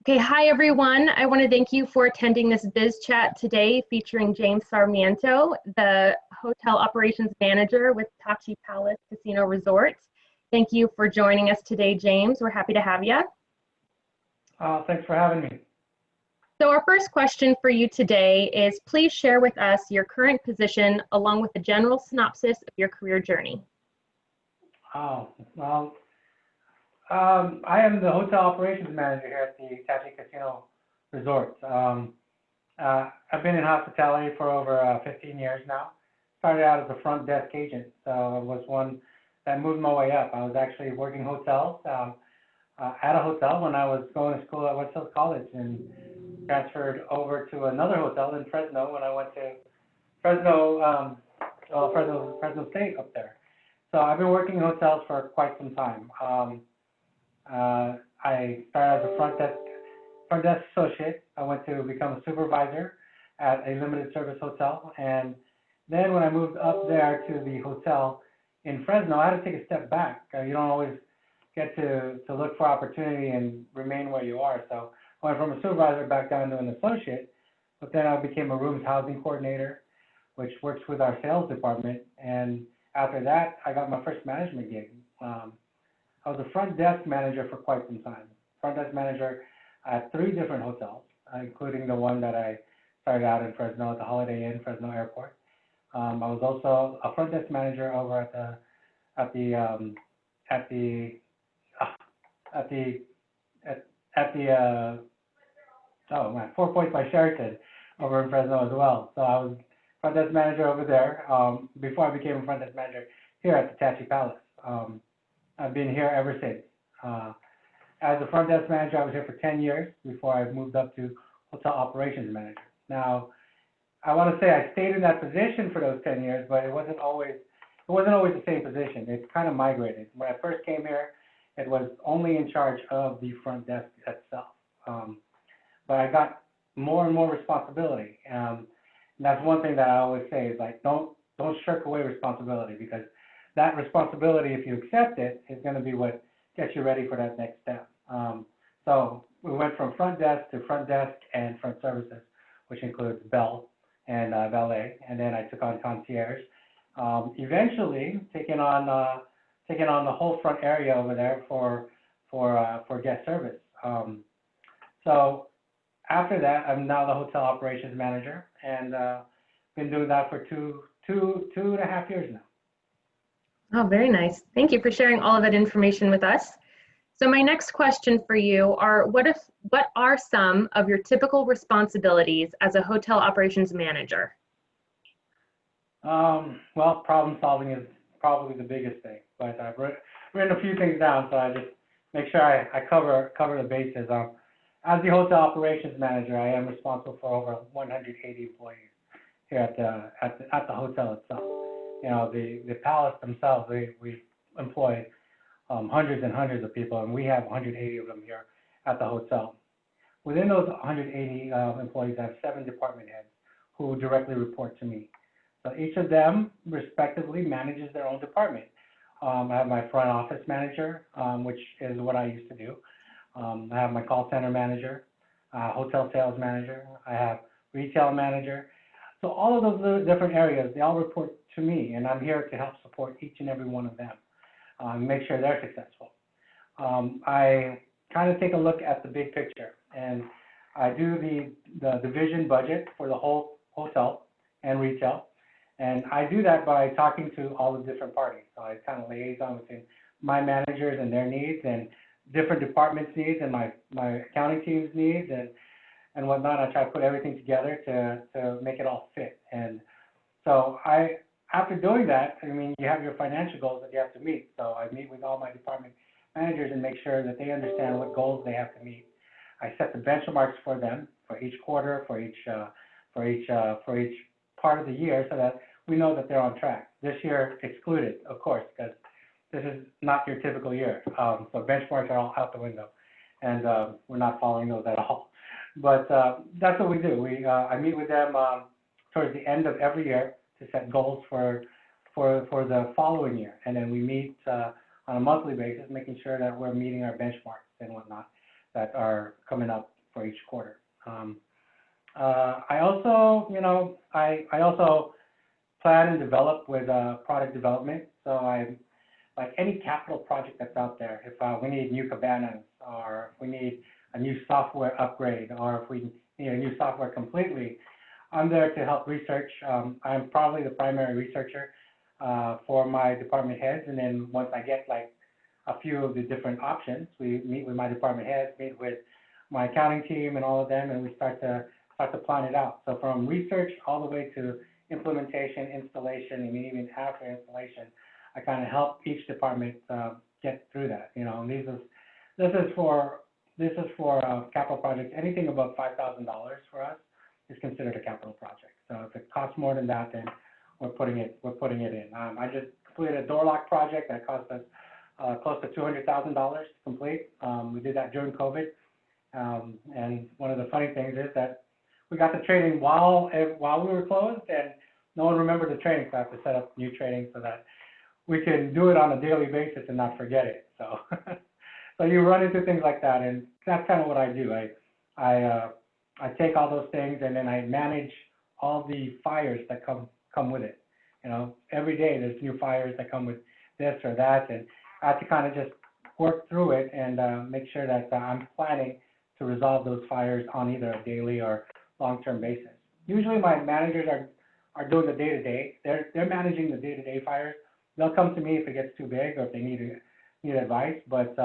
Okay, hi everyone. I want to thank you for attending this BizChat today featuring James Sarmiento, the Hotel Operations Manager with Tachi Palace Casino Resort. Thank you for joining us today, James. We're happy to have you. Thanks for having me. So our first question for you today is, please share with us your current position along with a general synopsis of your career journey. I am the Hotel Operations Manager here at the Tachi Casino Resort. I've been in hospitality for over 15 years now. Started out as a front desk agent, so I was one that moved my way up. I was actually working hotels at a hotel when I was going to school at West Hills College, and transferred over to another hotel in Fresno when I went to Fresno State up there. So I've been working in hotels for quite some time. I started as a front desk associate. I went to become a supervisor at a limited service hotel, and then when I moved up there to the hotel in Fresno, I had to take a step back. You don't always get to look for opportunity and remain where you are. So I went from a supervisor back down to an associate, but then I became a rooms housing coordinator, which works with our sales department. And after that, I got my first management gig. I was a front desk manager for quite some time. Front desk manager at 3 different hotels, including the one that I started out in Fresno at the Holiday Inn Fresno Airport. I was also a front desk manager over at the 4 Points by Sheraton over in Fresno as well. So I was front desk manager over there before I became a front desk manager here at the Tachi Palace. I've been here ever since. As a front desk manager, I was here for 10 years before I moved up to hotel operations manager. Now, I want to say I stayed in that position for those 10 years, but it wasn't always the same position. It's kind of migrated. When I first came here, it was only in charge of the front desk itself. But I got more and more responsibility. And that's one thing that I always say is, like, don't shirk away responsibility, because that responsibility, if you accept it, is going to be what gets you ready for that next step. So we went from front desk to front desk and front services, which includes bell and valet, and then I took on concierge. Eventually, taking on the whole front area over there for guest service. So after that, I'm now the hotel operations manager, and been doing that for two and a half years now. Oh, very nice. Thank you for sharing all of that information with us. So my next question for you are, what are some of your typical responsibilities as a hotel operations manager? Well, problem solving is probably the biggest thing, but I've written a few things down, so I just make sure I cover the bases. As the hotel operations manager, I am responsible for over 180 employees here at the hotel itself. You know, the palace themselves, we employ hundreds and hundreds of people, and we have 180 of them here at the hotel. Within those 180 employees, I have 7 department heads who directly report to me. So each of them respectively manages their own department. I have my front office manager, which is what I used to do. I have my call center manager, hotel sales manager, I have retail manager. So all of those different areas, they all report to me, and I'm here to help support each and every one of them, make sure they're successful. I kind of take a look at the big picture, and I do the division budget for the whole hotel and retail, and I do that by talking to all the different parties. So I kind of liaison between my managers and their needs, and different departments' needs, and my accounting team's needs, and whatnot. I try to put everything together to make it all fit. And so after doing that, I mean, you have your financial goals that you have to meet. So I meet with all my department managers and make sure that they understand what goals they have to meet. I set the benchmarks for them for each quarter, for each part of the year, so that we know that they're on track. This year excluded, of course, because this is not your typical year. So benchmarks are all out the window, and we're not following those at all. But that's what we do. I meet with them towards the end of every year to set goals for the following year, and then we meet on a monthly basis, making sure that we're meeting our benchmarks and whatnot that are coming up for each quarter. I also, I also plan and develop with product development. So I like any capital project that's out there. If we need new cabanas, or if we need a new software upgrade, or if we need a new software completely, I'm there to help research. I'm probably the primary researcher for my department heads, and then once I get like a few of the different options, we meet with my department heads, meet with my accounting team and all of them, and we start to plan it out. So from research all the way to implementation, installation, and even after installation, I kind of help each department get through that. And this is for capital projects. Anything above $5,000 for us is considered a capital project. So if it costs more than that, then we're putting it in. I just completed a door lock project that cost us close to $200,000 to complete. We did that during COVID. And one of the funny things is that we got the training while we were closed, and no one remembered the training, so I have to set up new training so that we can do it on a daily basis and not forget it. So, so you run into things like that, and that's kind of what I do. I take all those things and then I manage all the fires that come with it. Every day there's new fires that come with this or that, and I have to kind of just work through it and make sure that I'm planning to resolve those fires on either a daily or long-term basis. Usually my managers are doing the day-to-day. They're managing the day-to-day fires. They'll come to me if it gets too big or if they need advice. But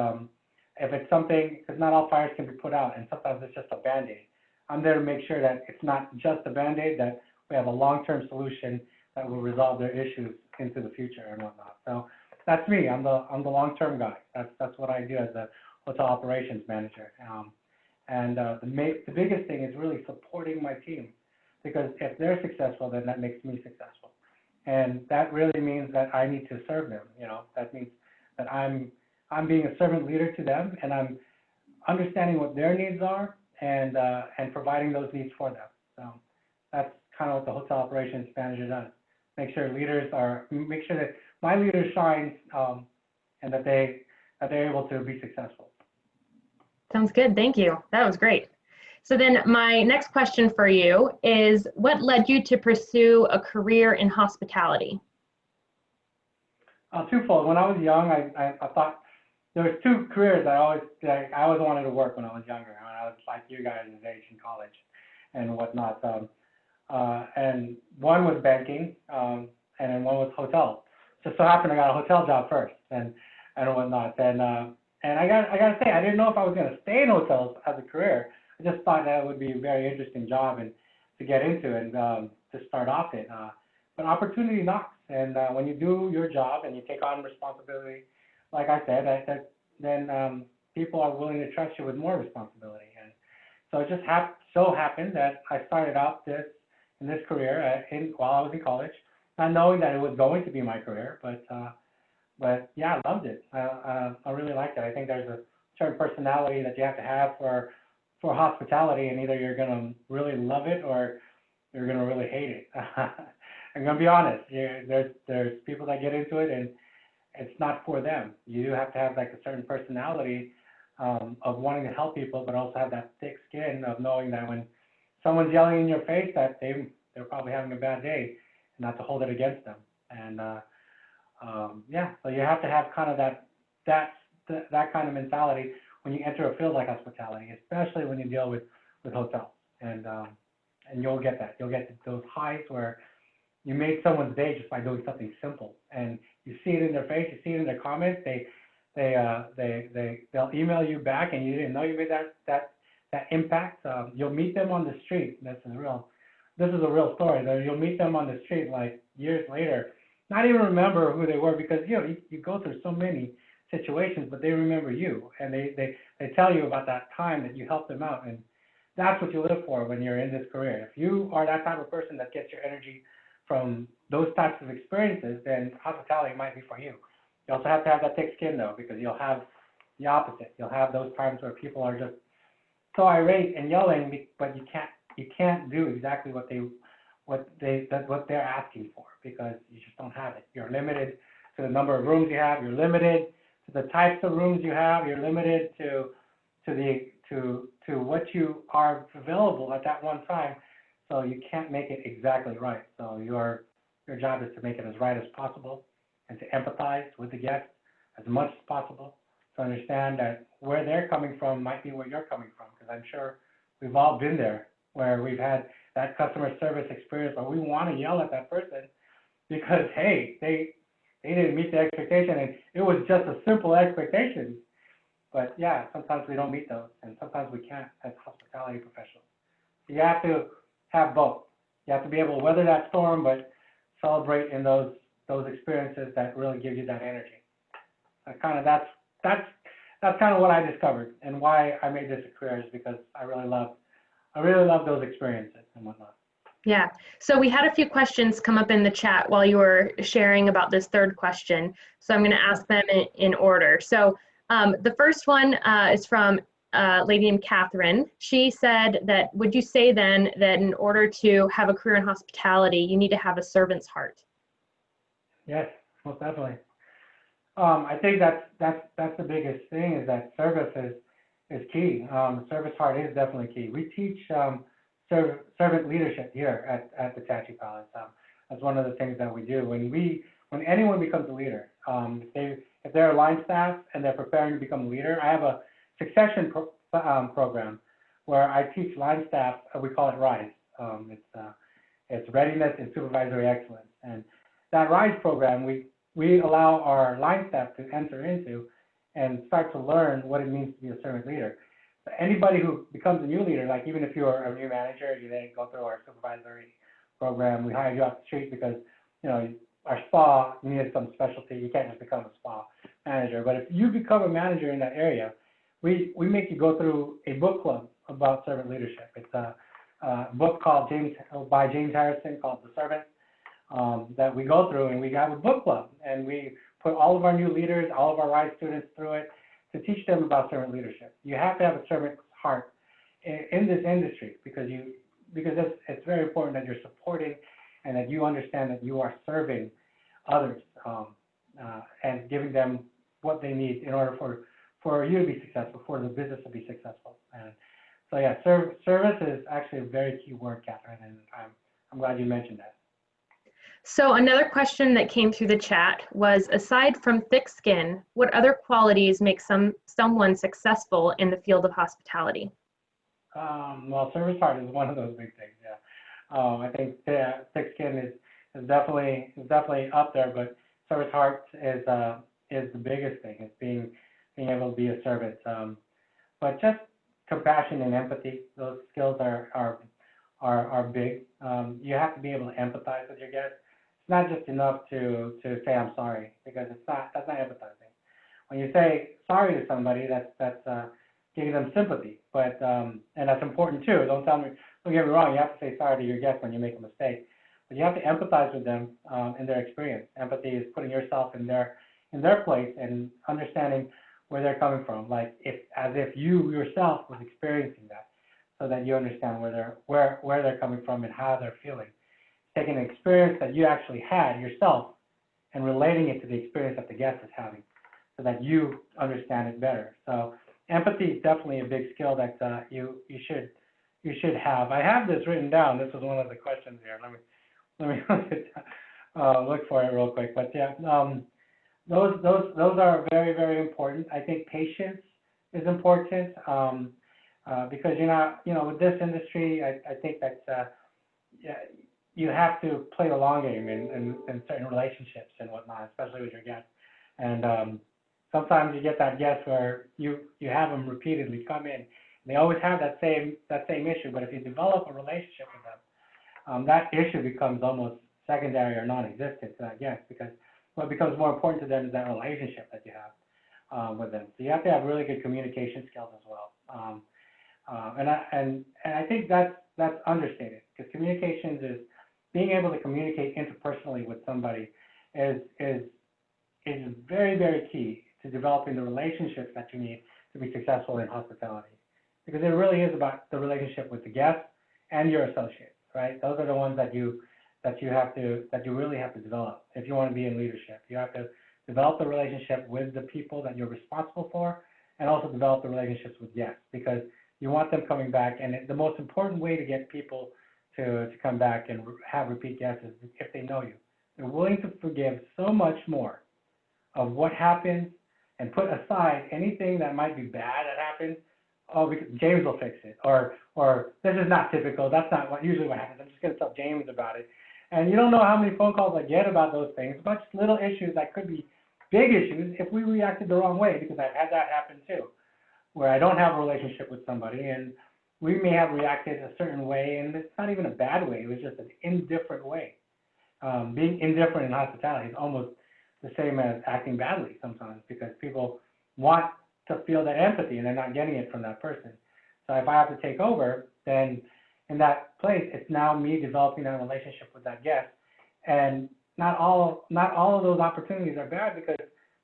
if it's something, because not all fires can be put out, and sometimes it's just a Band-Aid. I'm there to make sure that it's not just a Band-Aid, that we have a long-term solution that will resolve their issues into the future and whatnot. So that's me. I'm the long-term guy. That's what I do as a hotel operations manager. The biggest thing is really supporting my team, because if they're successful, then that makes me successful. And that really means that I need to serve them. That means that I'm being a servant leader to them, and I'm understanding what their needs are and providing those needs for them. So that's kind of what the hotel operations manager does. Make sure that my leaders shine, and that they're able to be successful. Sounds good. Thank you. That was great. So then my next question for you is, what led you to pursue a career in hospitality? Twofold. When I was young, I thought there was two careers I always wanted to work when I was younger. When I was like you guys' age in college and whatnot. And one was banking, and then one was hotel. Just so happened I got a hotel job first and whatnot. And I gotta say, I didn't know if I was gonna stay in hotels as a career. I just thought that would be a very interesting job and to get into and to start off in. But opportunity knocks, and when you do your job and you take on responsibility, like I said, then people are willing to trust you with more responsibility. And so it just so happened that I started out in this career while I was in college, not knowing that it was going to be my career, but yeah, I loved it. I really liked it. I think there's a certain personality that you have to have for hospitality, and either you're gonna really love it or you're gonna really hate it. I'm gonna be honest. There's people that get into it and it's not for them. You do have to have like a certain personality of wanting to help people, but also have that thick skin of knowing that when someone's yelling in your face that they're probably having a bad day, and not to hold it against them. And yeah, so you have to have kind of that kind of mentality when you enter a field like hospitality, especially when you deal with hotels. And you'll get that. You'll get those highs where you made someone's day just by doing something simple, and you see it in their face, you see it in their comments. They'll email you back, and you didn't know you made that impact. You'll meet them on the street. This is a real story. You'll meet them on the street like years later, not even remember who they were, because you go through so many situations, but they remember you, and they tell you about that time that you helped them out, and that's what you live for when you're in this career. If you are that type of person that gets your energy from those types of experiences, then hospitality might be for you. You also have to have that thick skin though, because you'll have the opposite. You'll have those times where people are just so irate and yelling, but you can't do exactly what they're asking for, because you just don't have it. You're limited to the number of rooms you have. You're limited to the types of rooms you have. You're limited to to what you are available at that one time. So you can't make it exactly right. So your job is to make it as right as possible and to empathize with the guest as much as possible, to understand that where they're coming from might be where you're coming from, because I'm sure we've all been there where we've had that customer service experience where we want to yell at that person because, hey, they didn't meet the expectation, and it was just a simple expectation. But yeah, sometimes we don't meet those, and sometimes we can't as hospitality professionals. So you have to have both. You have to be able to weather that storm, but celebrate in those experiences that really give you that energy. That's kind of what I discovered, and why I made this a career, is because I really love those experiences and whatnot. Yeah. So we had a few questions come up in the chat while you were sharing about this third question. So I'm going to ask them in order. So the first one is from a lady named Catherine. She said that, would you say then that in order to have a career in hospitality, you need to have a servant's heart? Yes, most definitely. I think that's the biggest thing, is that service is key. Service heart is definitely key. We teach servant leadership here at the Tachi Palace. That's one of the things that we do. When anyone becomes a leader, if they're a line staff and they're preparing to become a leader, I have a succession program where I teach line staff. We call it RISE. It's Readiness and Supervisory Excellence. And that RISE program, we allow our line staff to enter into and start to learn what it means to be a servant leader. So anybody who becomes a new leader, like even if you're a new manager, you then go through our supervisory program. We hire you off the street because, our spa needed some specialty. You can't just become a spa manager. But if you become a manager in that area, we make you go through a book club about servant leadership. It's a book by James Harrison called The Servant, that we go through, and we have a book club, and we put all of our new leaders, all of our RISE students through it to teach them about servant leadership. You have to have a servant heart in this industry, because it's very important that you're supporting and that you understand that you are serving others and giving them what they need in order for you to be successful, for the business to be successful. And so yeah, service is actually a very key word, Catherine, and I'm glad you mentioned that. So another question that came through the chat was, aside from thick skin, what other qualities make someone successful in the field of hospitality? Well, service heart is one of those big things. Yeah, I think thick skin is definitely up there, but service heart is the biggest thing. It's being able to be a servant. But just compassion and empathy; those skills are big. You have to be able to empathize with your guests. It's not just enough to say I'm sorry, because that's not empathizing. When you say sorry to somebody, that's giving them sympathy. But and that's important too. Don't get me wrong. You have to say sorry to your guests when you make a mistake, but you have to empathize with them in their experience. Empathy is putting yourself in their place and understanding where they're coming from, as if you yourself was experiencing that, so that you understand where they're coming from and how they're feeling. Taking an experience that you actually had yourself and relating it to the experience that the guest is having, so that you understand it better. So empathy is definitely a big skill that you should have. I have this written down. This was one of the questions here. Let me look for it real quick. But yeah, those are very, very important. I think patience is important because with this industry, I think that you have to play the long game in certain relationships and whatnot, especially with your guests. And sometimes you get that guest where you have them repeatedly come in. They always have that same issue, but if you develop a relationship with them, that issue becomes almost secondary or non-existent to that guest, because what becomes more important to them is that relationship that you have with them. So you have to have really good communication skills as well. And I think that's understated, because communications is being able to communicate interpersonally with somebody is very, very key to developing the relationships that you need to be successful in hospitality. Because it really is about the relationship with the guest and your associates, right? Those are the ones that you really have to develop if you want to be in leadership. You have to develop the relationship with the people that you're responsible for, and also develop the relationships with guests, because You want them coming back, and the most important way to get people to come back and have repeat guests is if they know you. They're willing to forgive so much more of what happened and put aside anything that might be bad that happened. Oh, because James will fix it, or this is not typical. That's not usually what happens. I'm just going to tell James about it. And you don't know how many phone calls I get about those things, but just little issues that could be big issues if we reacted the wrong way, because I've had that happen too, where I don't have a relationship with somebody and we may have reacted a certain way, and it's not even a bad way. It was just an indifferent way. Being indifferent in hospitality is almost the same as acting badly sometimes, because people want to feel that empathy and they're not getting it from that person. So if I have to take over, then in that place, it's now me developing that relationship with that guest. And not all of those opportunities are bad, because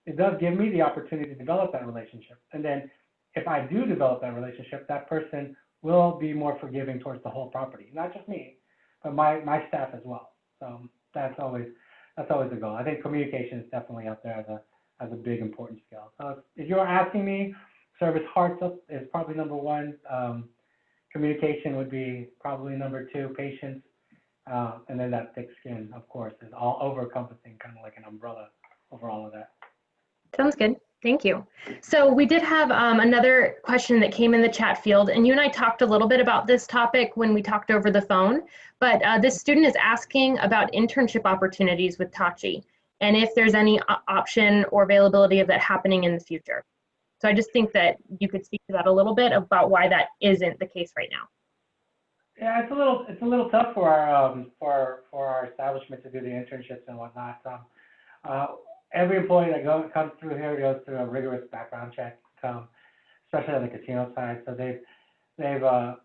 it does give me the opportunity to develop that relationship. And then if I do develop that relationship, that person will be more forgiving towards the whole property, not just me, but my staff as well. So that's always the goal. I think communication is definitely up there as a big important skill. So if you're asking me, service hearts up is probably number one. Communication would be probably number two. Patience, and then that thick skin, of course, is all over-encompassing, kind of like an umbrella over all of that. Sounds good. Thank you. So we did have another question that came in the chat field, and you and I talked a little bit about this topic when we talked over the phone, but this student is asking about internship opportunities with Tachi, and if there's any option or availability of that happening in the future. So I just think that you could speak to that a little bit about why that isn't the case right now. Yeah, it's a little tough for our establishment to do the internships and whatnot. Every employee that comes through here goes through a rigorous background check, especially on the casino side. So they have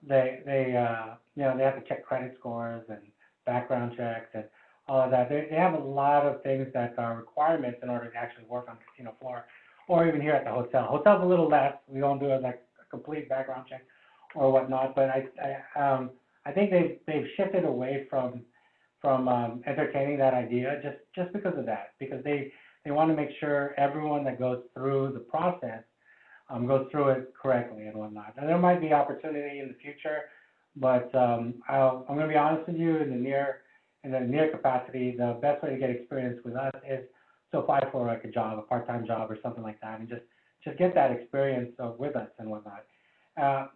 to check credit scores and background checks and all of that. They have a lot of things that are requirements in order to actually work on the casino floor, or even here at the hotel. Hotel's a little less. We don't do a complete background check or whatnot. But I think they've shifted away from entertaining that idea just because of that, because they want to make sure everyone that goes through the process goes through it correctly and whatnot. And there might be opportunity in the future, but I'm going to be honest with you, in the near capacity, the best way to get experience with us is to apply for like a job, a part-time job or something like that, and just get that experience with us and whatnot.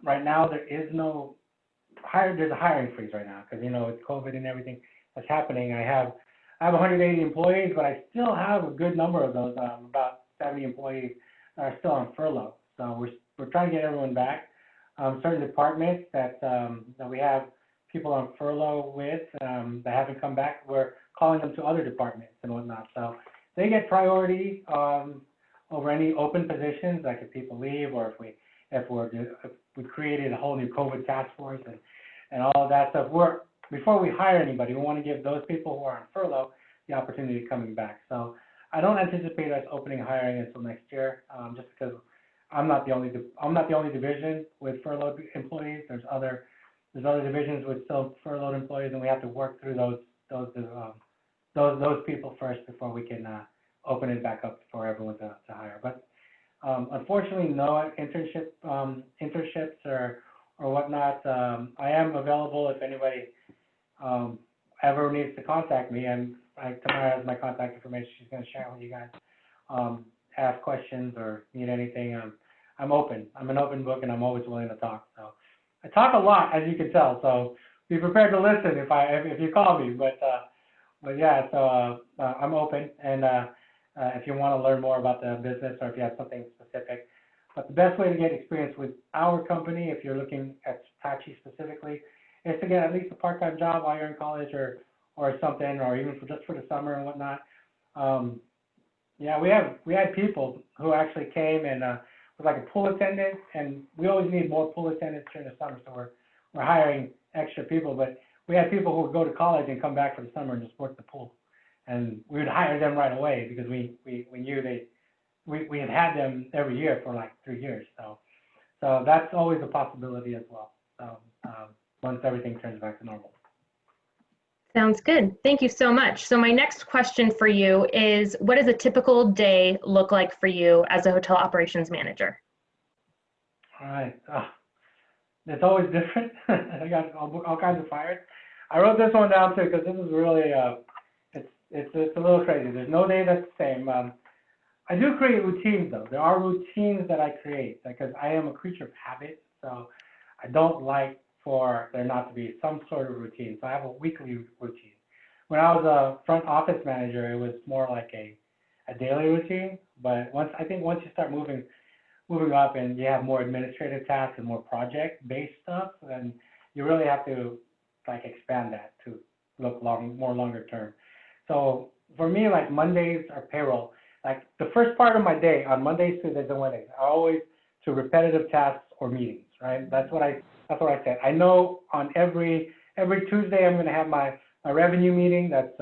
Right now, there's a hiring freeze right now, because with COVID and everything that's happening. I have 180 employees, but I still have a good number of those, about 70 employees that are still on furlough. So we're trying to get everyone back. Certain departments that we have people on furlough with that haven't come back, we're calling them to other departments and whatnot. So they get priority over any open positions, like if people leave, or if we created a whole new COVID task force and all of that stuff. Before we hire anybody, we want to give those people who are on furlough the opportunity of coming back. So I don't anticipate us opening hiring until next year, just because I'm not the only division with furloughed employees. There's other divisions with still furloughed employees, and we have to work through those people first before we can open it back up for everyone to hire. But unfortunately, no internships or whatnot. I am available if anybody ever needs to contact me, and Tamara has my contact information. She's going to share it with you guys. Ask questions or need anything. I'm open. I'm an open book, and I'm always willing to talk. So I talk a lot, as you can tell. So be prepared to listen if you call me. But yeah, so I'm open, and if you want to learn more about the business, or if you have something specific. But the best way to get experience with our company, if you're looking at Tachi specifically, is to get at least a part-time job while you're in college or something, or even just for the summer and whatnot. Yeah, we had people who actually came and was like a pool attendant, and we always need more pool attendants during the summer, so we're hiring extra people. But we had people who would go to college and come back for the summer and just work the pool, and we would hire them right away because we knew we had them every year for like 3 years. So that's always a possibility as well. So once everything turns back to normal. Sounds good. Thank you so much. So my next question for you is, what does a typical day look like for you as a hotel operations manager? All right. it's always different. I got all kinds of fires. I wrote this one down too because this is really it's a little crazy. There's no day that's the same. I do create routines though. There are routines that I create because I am a creature of habit. So I don't like for there not to be some sort of routine. So I have a weekly routine. When I was a front office manager, it was more like a daily routine. But I think once you start moving up and you have more administrative tasks and more project-based stuff, then you really have to like expand that to look more longer term. So for me, like Mondays are payroll. Like the first part of my day on Mondays, Tuesdays, and Wednesdays are always to repetitive tasks or meetings, right? That's what I said. I know on every Tuesday I'm going to have my revenue meeting that's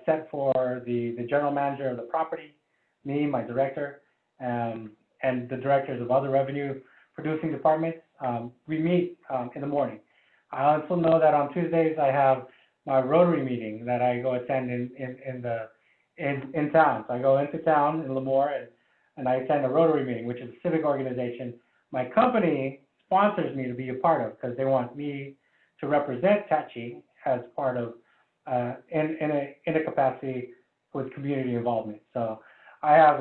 set for the general manager of the property, me, my director, and the directors of other revenue producing departments. We meet in the morning. I also know that on Tuesdays I have my Rotary meeting that I go attend in town. So I go into town in Lemoore and I attend a Rotary meeting, which is a civic organization my company sponsors me to be a part of because they want me to represent Tachi as part of in a capacity with community involvement. So I have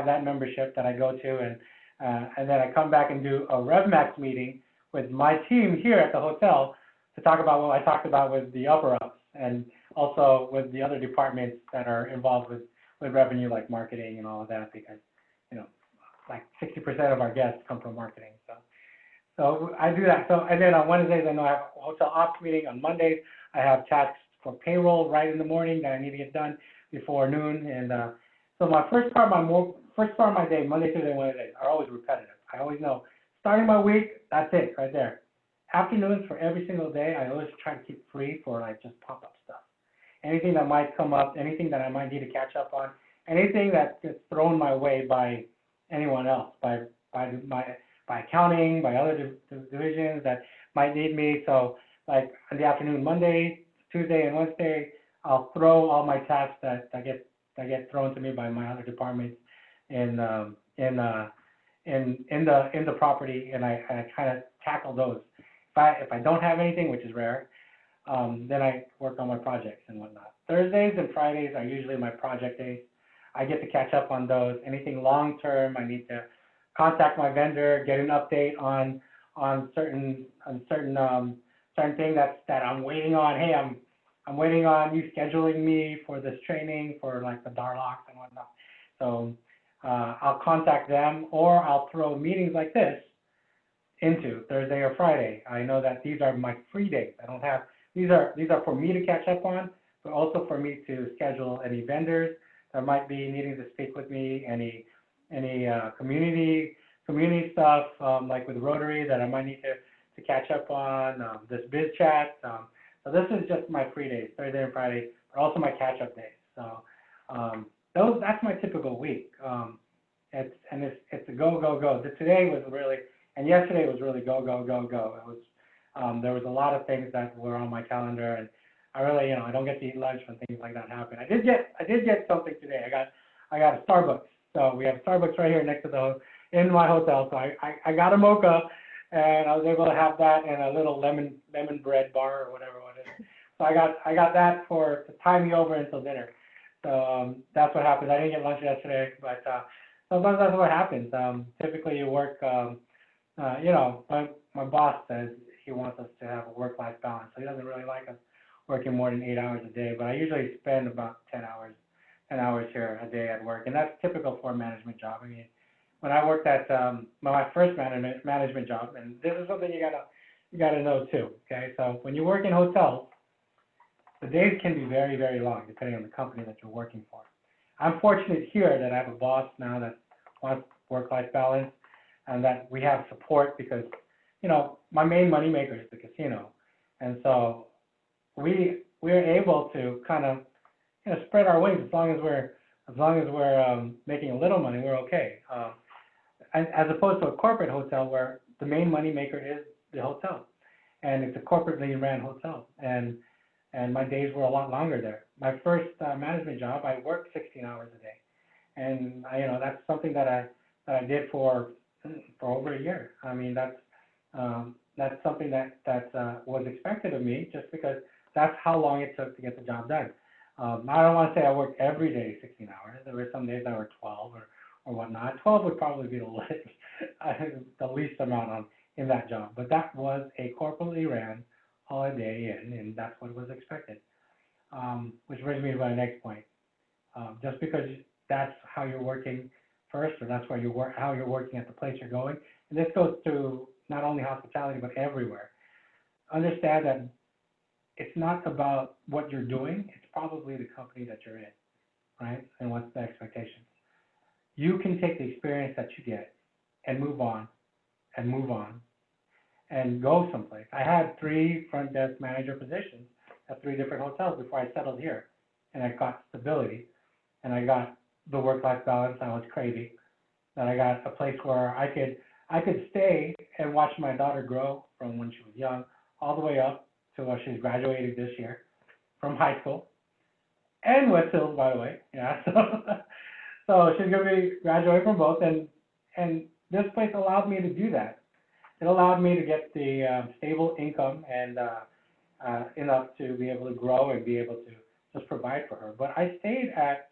that membership that I go to, and then I come back and do a RevMax meeting with my team here at the hotel to talk about what I talked about with the upper ups and also with the other departments that are involved with revenue like marketing and all of that because, like 60% of our guests come from marketing. So I do that. So, and then on Wednesdays, I know I have a hotel ops meeting. On Mondays, I have tasks for payroll right in the morning that I need to get done before noon. And so my first part of my day, Monday, Tuesday, Wednesday, are always repetitive. I always know starting my week, that's it right there. Afternoons for every single day, I always try to keep free for like just pop-up stuff. Anything that might come up, anything that I might need to catch up on, anything that gets thrown my way by anyone else, by accounting, by other divisions that might need me. So like in the afternoon, Monday, Tuesday, and Wednesday, I'll throw all my tasks that get thrown to me by my other departments in the property, and I kind of tackle those. If I don't have anything, which is rare, then I work on my projects and whatnot. Thursdays and Fridays are usually my project days. I get to catch up on those. Anything long term, I need to contact my vendor, get an update on certain thing that I'm waiting on. Hey, I'm waiting on you scheduling me for this training for like the Darlocks and whatnot. So I'll contact them, or I'll throw meetings like this into Thursday or Friday. I know that these are my free days. I don't have these are for me to catch up on, but also for me to schedule any vendors that might be needing to speak with me, any community stuff like with Rotary that I might need to catch up on, this BizChat. So this is just my free days, Thursday and Friday, but also my catch-up days. So that's my typical week. It's a go. Today was really, and yesterday was really go. It was there was a lot of things that were on my calendar, and I really, I don't get to eat lunch when things like that happen. I did get something today. I got a Starbucks. So we have a Starbucks right here next to in my hotel. So I got a mocha, and I was able to have that and a little lemon bread bar or whatever it is. So I got that to tie me over until dinner. So that's what happens. I didn't get lunch yesterday, but sometimes that's what happens. Typically you work, my boss says he wants us to have a work-life balance. So he doesn't really like us working more than 8 hours a day, but I usually spend about 10 hours here a day at work, and that's typical for a management job. I mean, when I worked at my first management job, and this is something you gotta know too. Okay, so when you work in hotels, the days can be very, very long depending on the company that you're working for. I'm fortunate here that I have a boss now that wants work-life balance, and that we have support because, my main moneymaker is the casino, and so we're able to kind of spread our wings as long as we're making a little money, we're okay. As opposed to a corporate hotel where the main money maker is the hotel, and it's a corporately ran hotel, and my days were a lot longer there. My first management job, I worked 16 hours a day, and that's something that I did for over a year. I mean, That's something that was expected of me, just because that's how long it took to get the job done. I don't want to say I worked every day 16 hours. There were some days I worked 12 or whatnot. 12 would probably be the least amount in that job. But that was a corporately ran holiday inn, and that's what was expected. Which brings me to my next point. Just because that's how you're working first, or that's where how you're working at the place you're going, and this goes to not only hospitality but everywhere. Understand that it's not about what you're doing; it's probably the company that you're in, right? And what's the expectations. You can take the experience that you get and move on, and move on, and go someplace. I had 3 front desk manager positions at 3 different hotels before I settled here, and I got stability, and I got the work-life balance I was craving. That I got a place where I could stay and watch my daughter grow from when she was young all the way up to when she's graduating this year from high school, and West Hills, by the way. Yeah, so she's gonna be graduating from both, and this place allowed me to do that. It allowed me to get the stable income and enough to be able to grow and be able to just provide for her. But I stayed at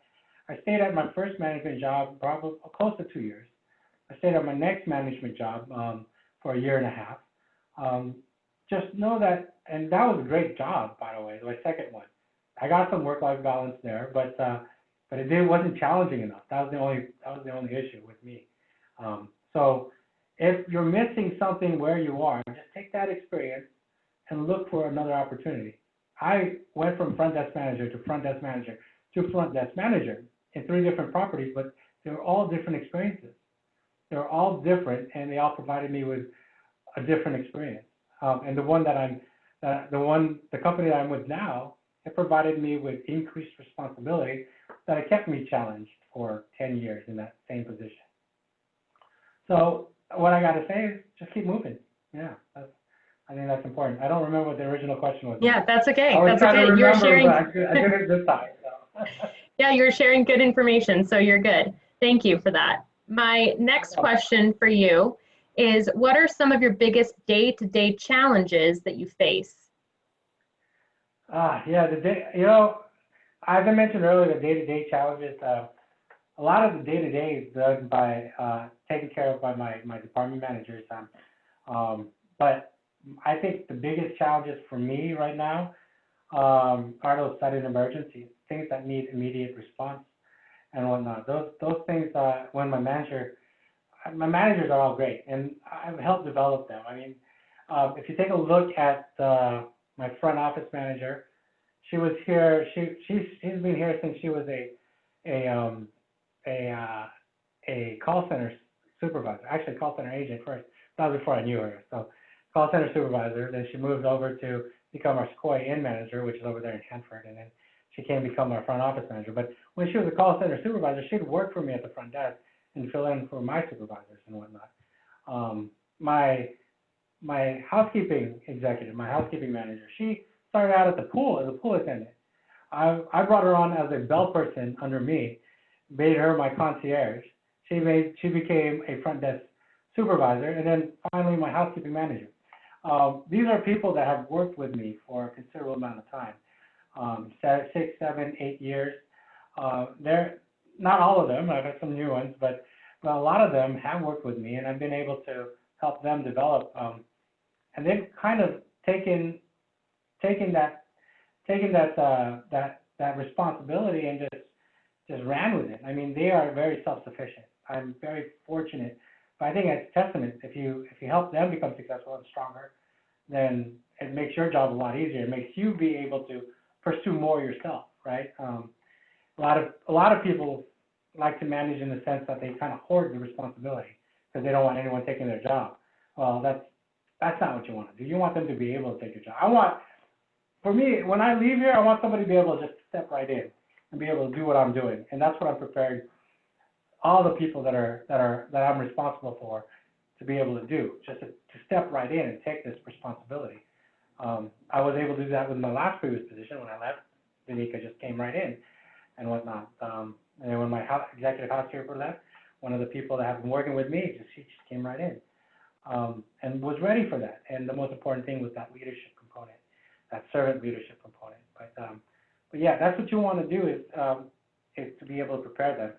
my first management job probably close to 2 years. I stayed at my next management job for a year and a half. Just know that, and that was a great job, by the way, my second one. I got some work-life balance there, but it wasn't challenging enough. That was the only issue with me. So if you're missing something where you are, just take that experience and look for another opportunity. I went from front desk manager to front desk manager to front desk manager in 3 different properties, but they were all different experiences. They were all different, and they all provided me with a different experience. And the company that I'm with now, it provided me with increased responsibility that it kept me challenged for 10 years in that same position. So what I got to say is just keep moving. Yeah, I think that's important. I don't remember what the original question was. Yeah, that's okay. I was That's trying okay. to remember, You're sharing. but I did it this time. So. Yeah, you're sharing good information, so you're good. Thank you for that. My next question for you is, what are some of your biggest day-to-day challenges that you face? Yeah, as I mentioned earlier, the day-to-day challenges, a lot of the day-to-day is done by, taken care of by my department managers. But I think the biggest challenges for me right now are those sudden emergencies, things that need immediate response and whatnot. Those things, when my managers are all great, and I've helped develop them. I mean, if you take a look at my front office manager, she was here. She's been here since she was a call center supervisor, actually call center agent first. That was before I knew her. So call center supervisor. Then she moved over to become our Sequoia Inn manager, which is over there in Hanford, and then she came to become our front office manager. But when she was a call center supervisor, she'd work for me at the front desk and fill in for my supervisors and whatnot. My housekeeping executive, my housekeeping manager, she started out at the pool as a pool attendant. I brought her on as a bell person under me, made her my concierge. She became a front desk supervisor, and then finally my housekeeping manager. These are people that have worked with me for a considerable amount of time, 6, 7, 8 years. They're not all of them. I've had some new ones, but a lot of them have worked with me, and I've been able to help them develop. And they've kind of taken that responsibility and just ran with it. I mean, they are very self-sufficient. I'm very fortunate, but I think it's testament. If you help them become successful and stronger, then it makes your job a lot easier. It makes you be able to pursue more yourself, right? A lot of people like to manage in the sense that they kind of hoard the responsibility because they don't want anyone taking their job. Well, that's not what you want to do. You want them to be able to take your job. For me, when I leave here, I want somebody to be able to just step right in and be able to do what I'm doing, and that's what I'm preparing all the people that I'm responsible for to be able to do, just to step right in and take this responsibility. I was able to do that with my last previous position. When I left, Danica just came right in and whatnot. And then when my executive housekeeper left, one of the people that have been working with me, she just came right in. and was ready for that. And the most important thing was that leadership component, that servant leadership component. But yeah, that's what you want to do is to be able to prepare them.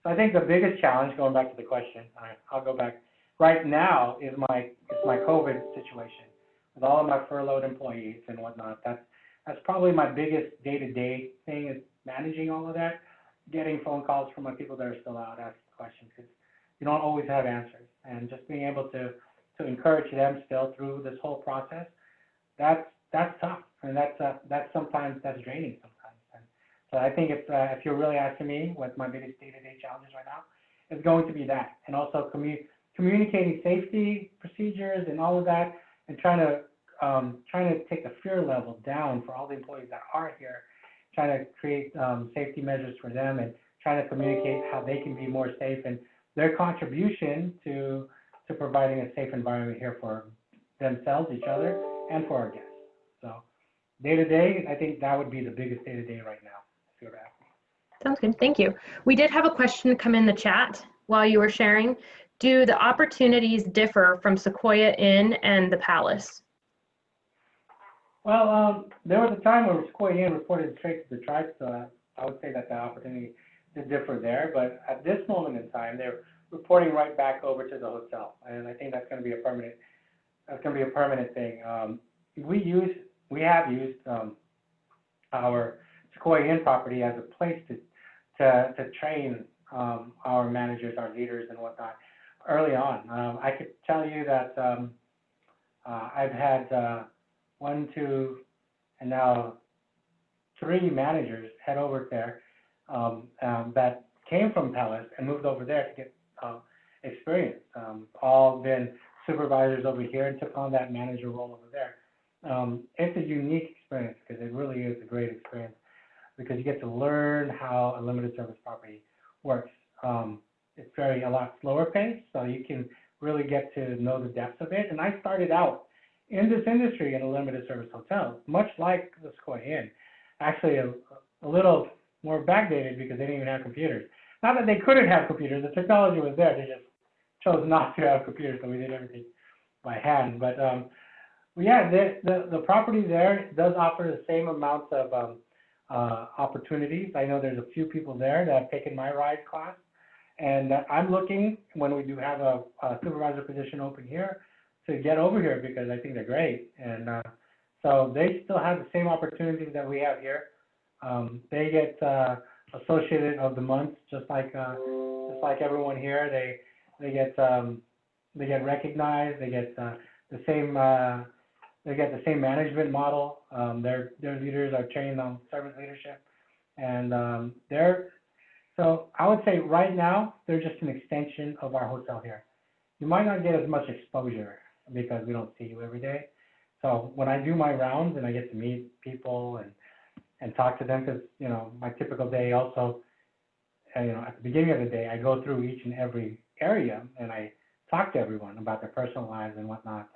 So I think the biggest challenge, going back to the question, I'll go back, right now is my COVID situation with all of my furloughed employees and whatnot. That's probably my biggest day-to-day thing, is managing all of that, getting phone calls from my people that are still out asking questions, because you don't always have answers. And just being able to encourage them still through this whole process, that's tough, and that's sometimes draining sometimes. And so I think if you're really asking me what my biggest day-to-day challenges right now, is going to be that, and also communicating safety procedures and all of that, and trying to take the fear level down for all the employees that are here, trying to create safety measures for them, and trying to communicate how they can be more safe and their contribution to providing a safe environment here for themselves, each other, and for our guests. So day to day, I think that would be the biggest day to day right now, if you were to ask me. Sounds good. Thank you. We did have a question come in the chat while you were sharing. Do the opportunities differ from Sequoia Inn and the Palace? Well, there was a time where Sequoia Inn reported straight to the tribe, so I would say that the opportunity did differ there. But at this moment in time, they're reporting right back over to the hotel, and I think that's going to be a permanent. That's going to be a permanent thing. We have used our Sequoia Inn property as a place to train our managers, our leaders, and whatnot early on. I could tell you that I've had 1, 2, and now 3 managers head over there that came from Palace and moved over there to get experience. All been supervisors over here and took on that manager role over there. It's a unique experience, because it really is a great experience, because you get to learn how a limited service property works. It's a lot slower paced, so you can really get to know the depths of it. And I started out in this industry in a limited service hotel, much like the Sequoia Inn, actually a little more backdated, because they didn't even have computers. Not that they couldn't have computers, the technology was there, they just chose not to have computers, so we did everything by hand. But yeah, the property there does offer the same amounts of opportunities. I know there's a few people there that have taken my ride class, and I'm looking, when we do have a supervisor position open here, to get over here, because I think they're great. And so they still have the same opportunities that we have here. They get Associate of the Month, just like everyone here. They get recognized. They get the same management model. Their leaders are trained on servant leadership, and so I would say right now they're just an extension of our hotel here. You might not get as much exposure because we don't see you every day. So when I do my rounds and I get to meet people and talk to them, because my typical day also, at the beginning of the day, I go through each and every area and I talk to everyone about their personal lives and whatnot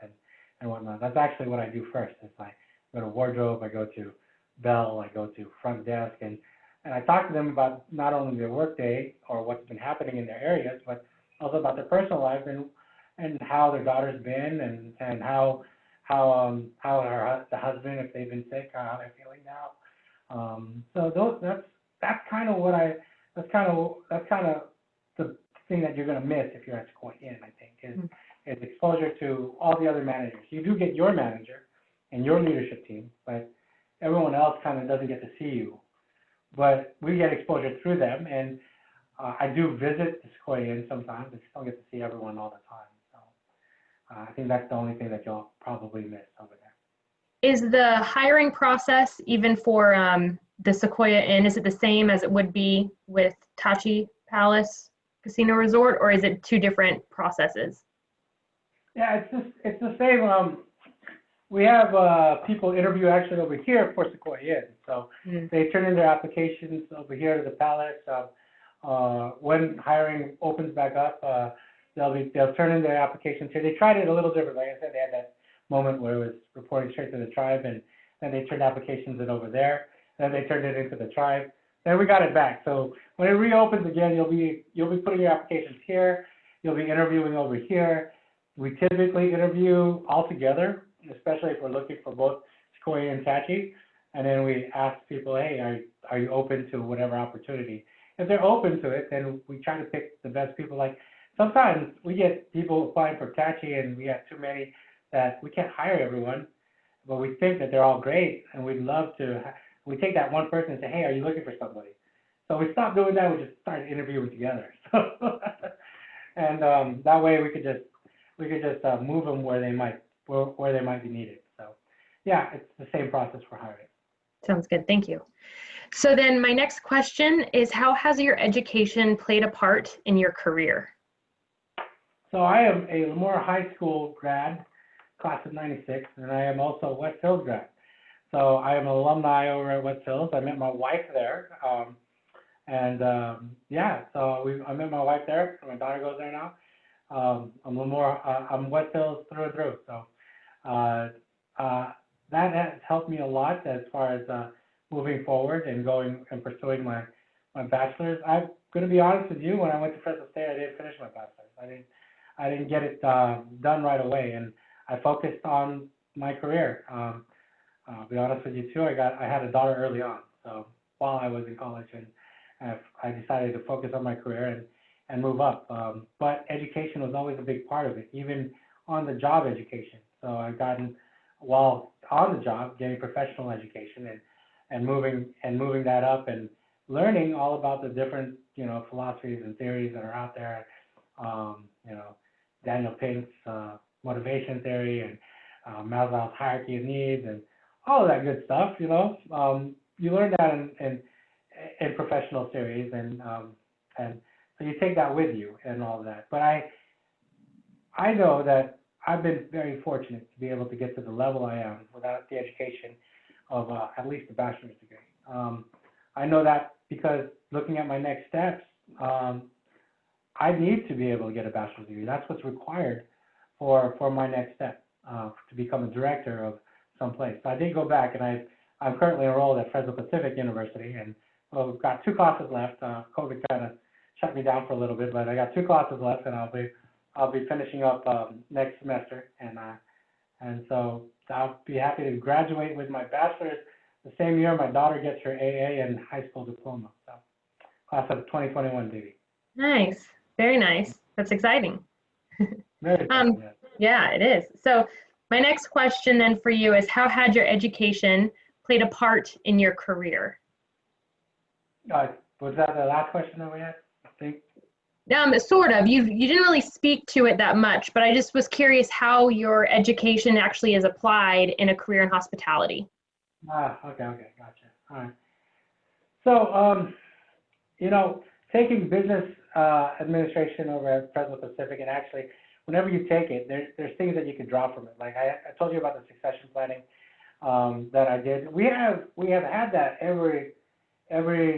and whatnot. That's actually what I do first. It's I go to wardrobe, I go to bell, I go to front desk, and I talk to them about not only their work day or what's been happening in their areas, but also about their personal life and how their daughter's been and how the husband, if they've been sick, how they're feeling now. So that's kind of the thing that you're going to miss if you're at Sequoia Inn, I think, is exposure to all the other managers. You do get your manager and your leadership team, but everyone else kind of doesn't get to see you. But we get exposure through them, and I do visit the Sequoia Inn sometimes. I still get to see everyone all the time. So I think that's the only thing that you'll probably miss over there. Is the hiring process, even for the Sequoia Inn, is it the same as it would be with Tachi Palace Casino Resort, or is it 2 different processes? Yeah, it's the same. We have people interview actually over here for Sequoia Inn. So they turn in their applications over here to the Palace. When hiring opens back up, they'll turn in their applications here. They tried it a little different. Like I said, they had that moment where it was reporting straight to the tribe, and then they turned applications in over there. Then they turned it into the tribe. Then we got it back. So when it reopens again, you'll be putting your applications here. You'll be interviewing over here. We typically interview all together, especially if we're looking for both Sequoia and Tachi. And then we ask people, hey, are you open to whatever opportunity? If they're open to it, then we try to pick the best people. Like sometimes we get people applying for Tachi and we have too many that we can't hire everyone, but we think that they're all great and we'd love to. We take that one person and say, hey, are you looking for somebody? So we stopped doing that. We just started interviewing together. So, and that way we could just move them where they might be needed. So, yeah, it's the same process for hiring. Sounds good. Thank you. So then my next question is, how has your education played a part in your career? So I am a Lamora High School grad, class of '96, and I am also a West Hills grad. So I am an alumni over at West Hills. I met my wife there. Yeah, so I met my wife there. My daughter goes there now. I'm West Hills through and through. So that has helped me a lot as far as moving forward and going and pursuing my bachelor's. I'm going to be honest with you. When I went to Fresno State, I didn't finish my bachelor's. I didn't get it done right away, and I focused on my career. I'll be honest with you too. I had a daughter early on, so while I was in college, and I decided to focus on my career and move up. But education was always a big part of it, even on the job education. So I've gotten, while on the job, getting professional education and moving that up and learning all about the different, philosophies and theories that are out there. Daniel Pink's motivation theory and Maslow's hierarchy of needs and all of that good stuff. You learn that in professional series, and so you take that with you and all of that. But I know that I've been very fortunate to be able to get to the level I am without the education of at least a bachelor's degree. I know that because looking at my next steps, I need to be able to get a bachelor's degree. That's what's required for my next step, to become a director of some place. So I did go back, and I'm currently enrolled at Fresno Pacific University, and we've got 2 classes left. COVID kind of shut me down for a little bit, but I got 2 classes left, and I'll be finishing up next semester, and so I'll be happy to graduate with my bachelor's the same year my daughter gets her AA and high school diploma. So class of 2021, baby. Nice. Very nice. That's exciting. Very exciting, yes. Yeah, it is. So my next question then for you is, how had your education played a part in your career? Was that the last question that we had, I think? Sort of. You didn't really speak to it that much, but I just was curious how your education actually is applied in a career in hospitality. Okay, gotcha. All right. So, taking business administration over at Fresno Pacific, and actually, whenever you take it, there's things that you can draw from it. Like I told you about the succession planning that I did. We have had that every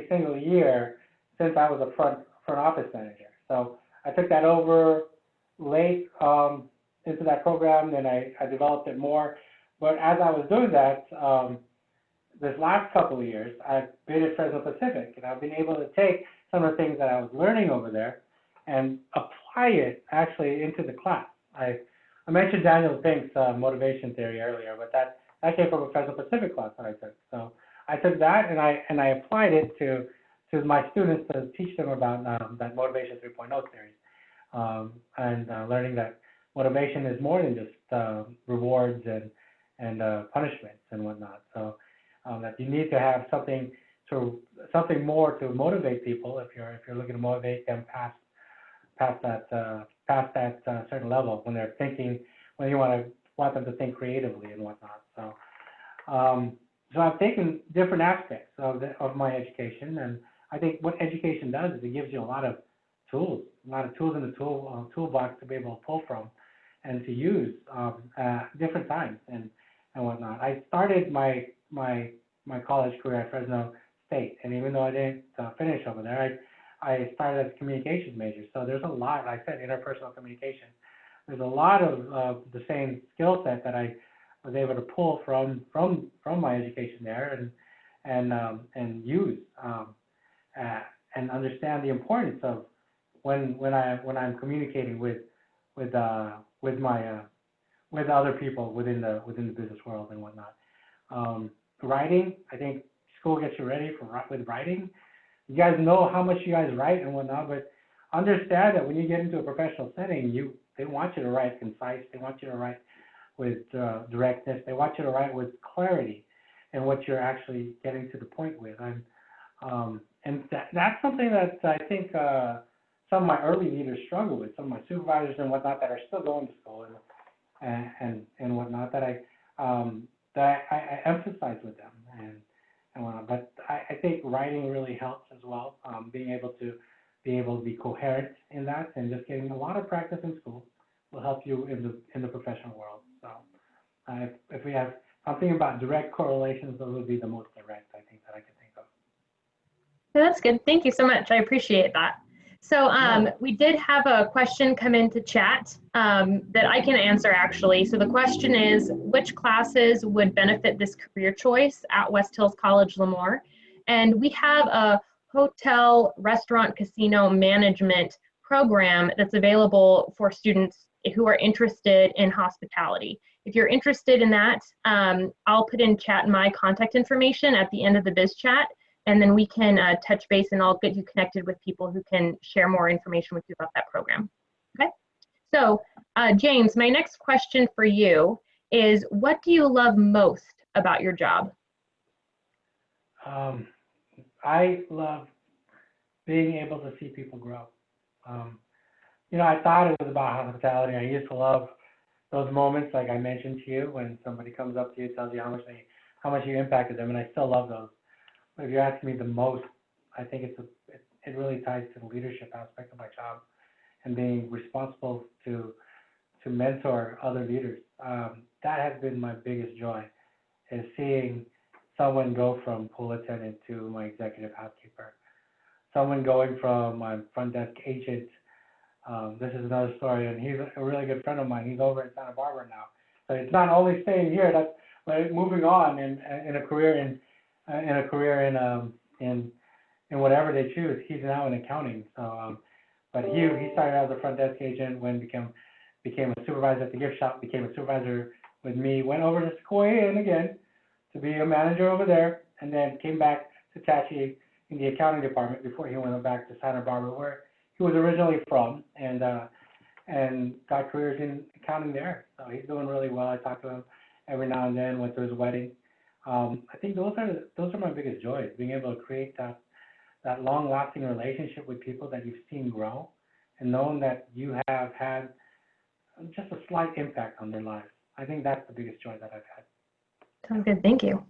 single year since I was a front office manager. So I took that over late into that program, then I developed it more. But as I was doing that, this last couple of years, I've been at Fresno Pacific, and I've been able to take some of the things that I was learning over there and apply it actually into the class. I mentioned Daniel Pink's motivation theory earlier, but that came from a Fresno Pacific class that I took. So I took that and I applied it to my students to teach them about that motivation 3.0 series, and learning that motivation is more than just rewards and punishments and whatnot. So that you need to have something more to motivate people if you're looking to motivate them past that certain level when they're thinking, when you want them to think creatively and whatnot. So so I've taken different aspects of my education, and I think what education does is it gives you a lot of tools in the toolbox to be able to pull from and to use at different times and whatnot. I started my college career at Fresno State, and even though I didn't finish over there, I started as a communications major. So there's a lot, like I said, interpersonal communication. There's a lot of the same skill set that I was able to pull from my education there and use and understand the importance of when I'm communicating with with my with other people within the business world and whatnot. Writing, I think school gets you ready for with writing. You guys know how much you guys write and whatnot, but understand that when you get into a professional setting, they want you to write concise. They want you to write with directness. They want you to write with clarity and what you're actually getting to the point with. And that's something that I think some of my early leaders struggle with. Some of my supervisors and whatnot that are still going to school and whatnot that I emphasize with them and whatnot. But I think writing really helps as well. Being able to be coherent in that and just getting a lot of practice in school will help you in the professional world. So if we have something about direct correlations, those would be the most direct, I think, that I can think of. That's good. Thank you so much. I appreciate that. So we did have a question come into chat that I can answer actually. So the question is, which classes would benefit this career choice at West Hills College Lemoore? And we have a hotel, restaurant, casino management program that's available for students who are interested in hospitality. If you're interested in that, I'll put in chat my contact information at the end of the BizChat, and then we can touch base and I'll get you connected with people who can share more information with you about that program. Okay, so James, my next question for you is, what do you love most about your job? I love being able to see people grow. You know, I thought it was about hospitality. I used to love those moments, like I mentioned to you, when somebody comes up to you, tells you how much you impacted them, and I still love those. But if you're asking me the most, I think it really ties to the leadership aspect of my job and being responsible to mentor other leaders. That has been my biggest joy, is seeing someone go from pool attendant to my executive housekeeper, someone going from my front desk agent. This is another story, and he's a really good friend of mine. He's over in Santa Barbara now. So it's not only staying here, that's like moving on in a career in whatever they choose. He's now in accounting. So, but he started as a front desk agent, became a supervisor at the gift shop, became a supervisor with me, went over to Sequoia and again to be a manager over there, and then came back to Tachi in the accounting department before he went back to Santa Barbara, where he was originally from, and got careers in accounting there. So he's doing really well. I talk to him every now and then. Went to his wedding. I think those are my biggest joys, being able to create that long-lasting relationship with people that you've seen grow, and knowing that you have had just a slight impact on their lives. I think that's the biggest joy that I've had. Sounds good. Thank you.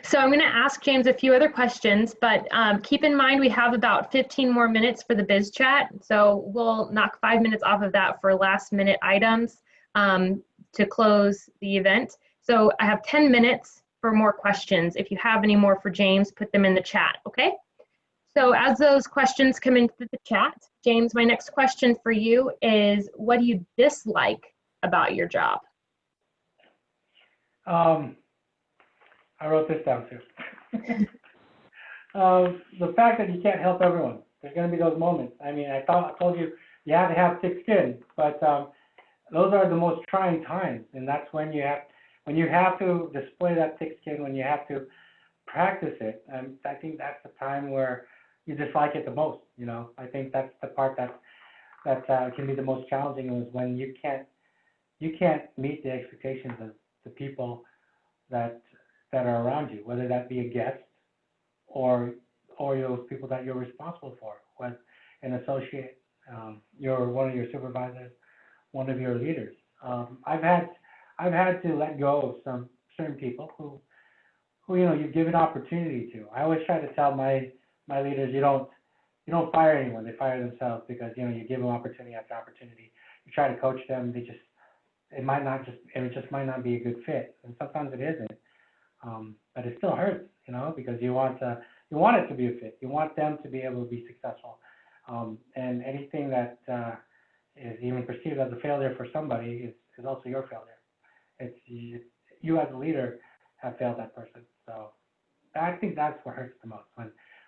So I'm going to ask James a few other questions, but keep in mind we have about 15 more minutes for the BizChat. So we'll knock 5 minutes off of that for last minute items to close the event. So I have 10 minutes for more questions. If you have any more for James, put them in the chat, okay? So as those questions come into the chat, James, my next question for you is, what do you dislike about your job? I wrote this down too. The fact that you can't help everyone. There's going to be those moments. I mean, I told you have to have thick skin, but those are the most trying times, and that's when you have to display that thick skin, when you have to practice it. And I think that's the time where you dislike it the most. You know, I think that's the part that can be the most challenging, is when you can't meet the expectations of the people that are around you, whether that be a guest or those people that you're responsible for, with an associate, you're one of your supervisors, one of your leaders. I've had to let go of some certain people who you give an opportunity to. I always try to tell my leaders, you don't fire anyone; they fire themselves, because you give them opportunity after opportunity. You try to coach them; it just might not be a good fit, and sometimes it isn't. But it still hurts, because you want it to be a fit. You want them to be able to be successful. And anything that is even perceived as a failure for somebody is also your failure. It's you as a leader have failed that person. So I think that's what hurts the most,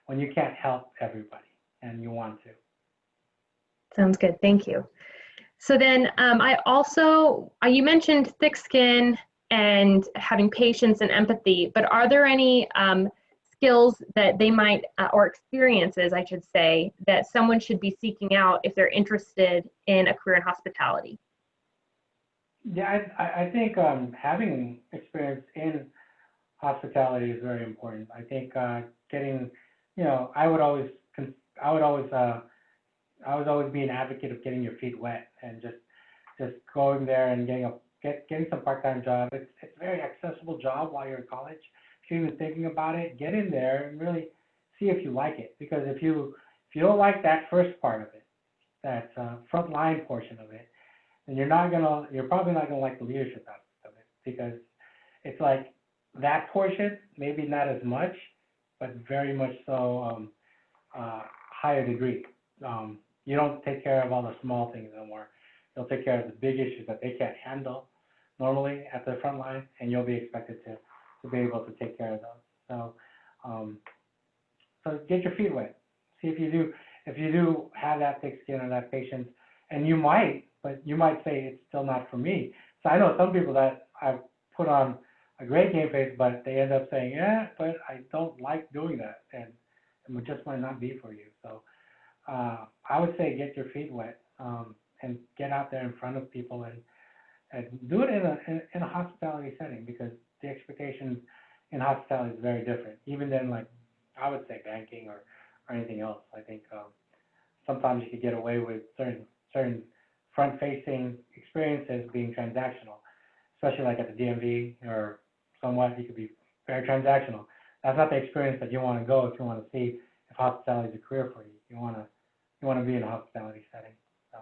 when you can't help everybody and you want to. Sounds good. Thank you. So then I also, you mentioned thick skin and having patience and empathy, but are there any skills that they might, or experiences, I should say, that someone should be seeking out if they're interested in a career in hospitality? Yeah, I think having experience in hospitality is very important. I think getting, I would always, I would always, I was always be an advocate of getting your feet wet and just going there and getting some part-time job. It's a very accessible job while you're in college. If you're even thinking about it, get in there and really see if you like it. Because if you don't like that first part of it, that front line portion of it, then you're probably not gonna like the leadership aspect of it, because it's like that portion, maybe not as much, but very much so higher degree. You don't take care of all the small things anymore. You'll take care of the big issues that they can't handle normally at the front line, and you'll be expected to be able to take care of those. So, so get your feet wet. See if you do have that thick skin or that patience, and but you might say it's still not for me. So I know some people that I've put on a great game face, but they end up saying, yeah, but I don't like doing that, and it just might not be for you. So I would say get your feet wet, and get out there in front of people and do it in a hospitality setting, because the expectations in hospitality is very different, even than, like, I would say banking or anything else. I think sometimes you could get away with certain front-facing experiences being transactional, especially like at the DMV or somewhat. You could be very transactional. That's not the experience that you want to go if you want to see if hospitality is a career for you. You want to be in a hospitality setting. So.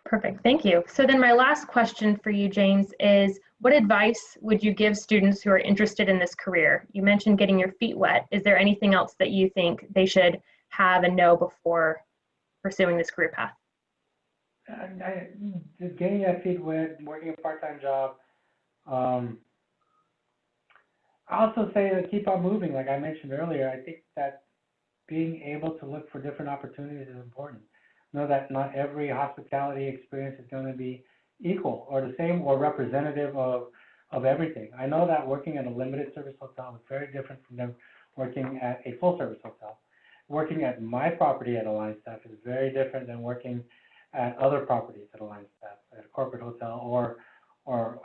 Perfect, thank you. So then my last question for you, James, is what advice would you give students who are interested in this career? You mentioned getting your feet wet. Is there anything else that you think they should have and know before pursuing this career path? Just getting your feet wet, working a part-time job. I also say to keep on moving, like I mentioned earlier. I think that being able to look for different opportunities is important. Know that not every hospitality experience is going to be equal or the same or representative of everything. I know that working at a limited service hotel is very different from them working at a full service hotel. Working at my property at Alliance Staff is very different than working at other properties at Alliance Staff, at a corporate hotel or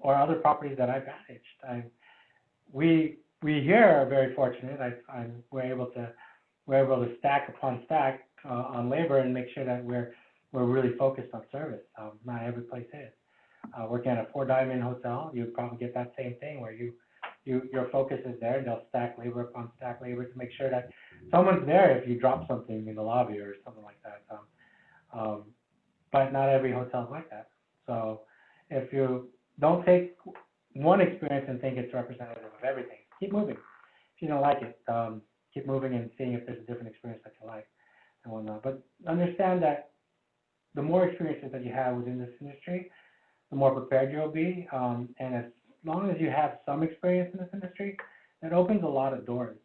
other properties that I've managed. We here are very fortunate. We're able to stack upon stack on labor and make sure that we're really focused on service. Not every place is. Working at a 4-diamond hotel, you probably get that same thing where your focus is there, and they'll stack labor upon stack labor to make sure that someone's there if you drop something in the lobby or something like that. But not every hotel is like that. So if you don't take one experience and think it's representative of everything, keep moving. If you don't like it, keep moving and seeing if there's a different experience that you like and whatnot. But understand that the more experiences that you have within this industry, the more prepared you'll be. And as long as you have some experience in this industry, that opens a lot of doors.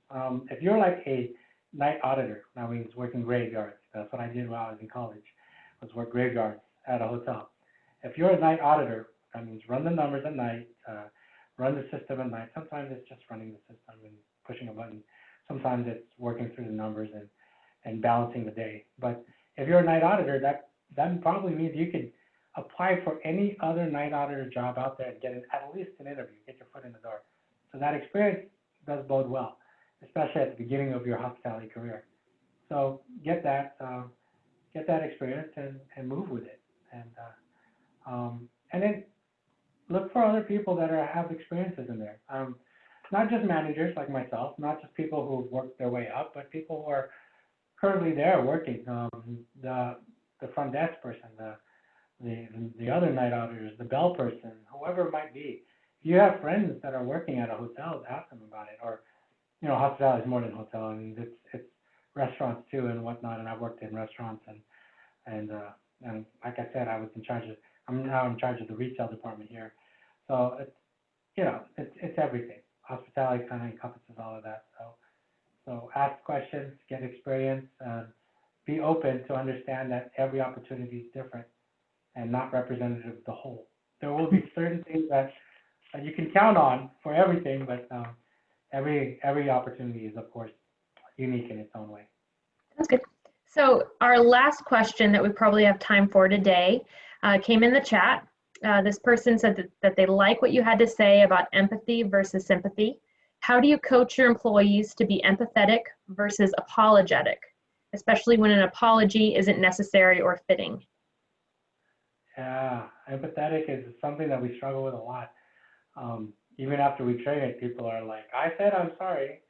If you're like a night auditor, that means working graveyards. That's what I did while I was in college, was work graveyards at a hotel. If you're a night auditor, that means run the numbers at night, run the system at night. Sometimes it's just running the system and pushing a button. Sometimes it's working through the numbers and balancing the day. But if you're a night auditor, that probably means you could apply for any other night auditor job out there and get at least an interview, get your foot in the door. So that experience does bode well, especially at the beginning of your hospitality career. So get that experience and move with it, and then look for other people that have experiences in there. Not just managers like myself, not just people who've worked their way up, but people who are currently there working. The front desk person, the other night auditors, the bell person, whoever it might be. If you have friends that are working at a hotel, ask them about it. Or, hospitality is more than hotel. I mean, it's restaurants too and whatnot. And I've worked in restaurants and like I said, I'm now in charge of the retail department here. So it's everything. Hospitality kind of encompasses all of that. So ask questions, get experience, be open to understand that every opportunity is different, and not representative of the whole. There will be certain things that you can count on for everything, but every opportunity is, of course, unique in its own way. That's good. So our last question that we probably have time for today came in the chat. This person said that they like what you had to say about empathy versus sympathy. How do you coach your employees to be empathetic versus apologetic, especially when an apology isn't necessary or fitting? Yeah, empathetic is something that we struggle with a lot. Even after we train it, people are like, I said I'm sorry.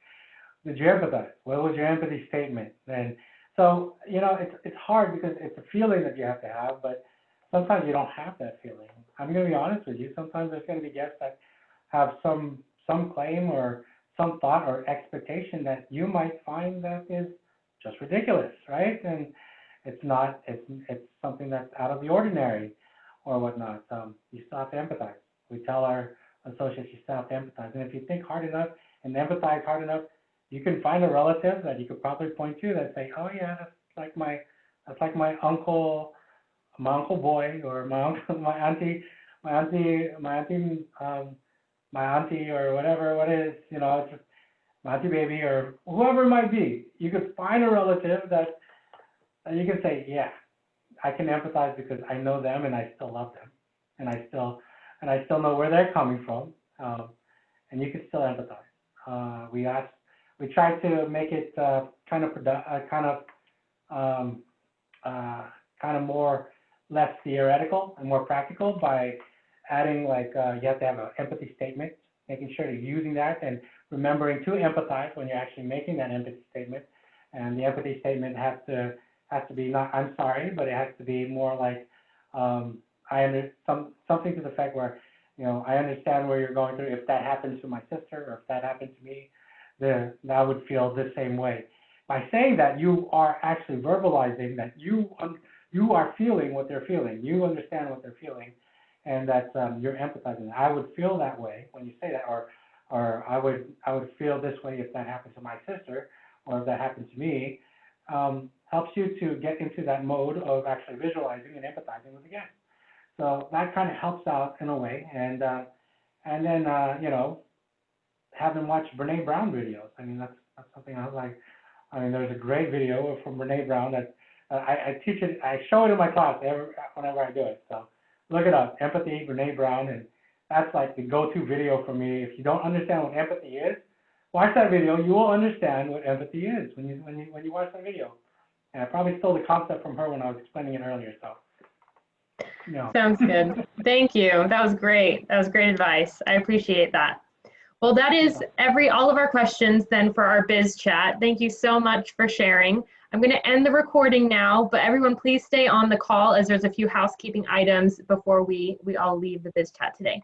Did you empathize? What was your empathy statement? And so, you know, it's hard because it's a feeling that you have to have, but sometimes you don't have that feeling. I'm going to be honest with you. Sometimes there's going to be guests that have some claim or some thought or expectation that you might find that is just ridiculous, right? And it's not, it's something that's out of the ordinary or whatnot. You still have to empathize. We tell our associates you still have to empathize. And if you think hard enough and empathize hard enough, you can find a relative that you could probably point to that say, oh yeah, that's like my uncle boy, or my uncle, my auntie, or whatever, what is, you know, it's just my auntie baby or whoever it might be. You could find a relative that you can say, yeah, I can empathize because I know them and I still love them, and I still know where they're coming from, and you can still empathize. We try to make it kind of more less theoretical and more practical by adding, like, you have to have an empathy statement, making sure you're using that and remembering to empathize when you're actually making that empathy statement. And the empathy statement has to be not I'm sorry, but it has to be more like something to the effect where, you know, I understand where you're going through. If that happened to my sister or if that happened to me, then I would feel the same way. By saying that, you are actually verbalizing that you are feeling what they're feeling. You understand what they're feeling, and that you're empathizing. I would feel that way when you say that, or I would feel this way if that happened to my sister, or if that happened to me. Helps you to get into that mode of actually visualizing and empathizing with the guest. So that kind of helps out in a way, and then you know, have them watch Brene Brown videos. I mean, that's something I like. I mean, there's a great video from Brene Brown that I teach it. I show it in my class whenever I do it. So look it up, empathy, Brene Brown, and that's like the go-to video for me. If you don't understand what empathy is, watch that video. You will understand what empathy is when you watch that video. And I probably stole the concept from her when I was explaining it earlier. So, you know. Sounds good. Thank you. That was great. That was great advice. I appreciate that. Well, that is all of our questions then for our biz chat. Thank you so much for sharing. I'm going to end the recording now, but everyone please stay on the call as there's a few housekeeping items before we all leave the biz chat today.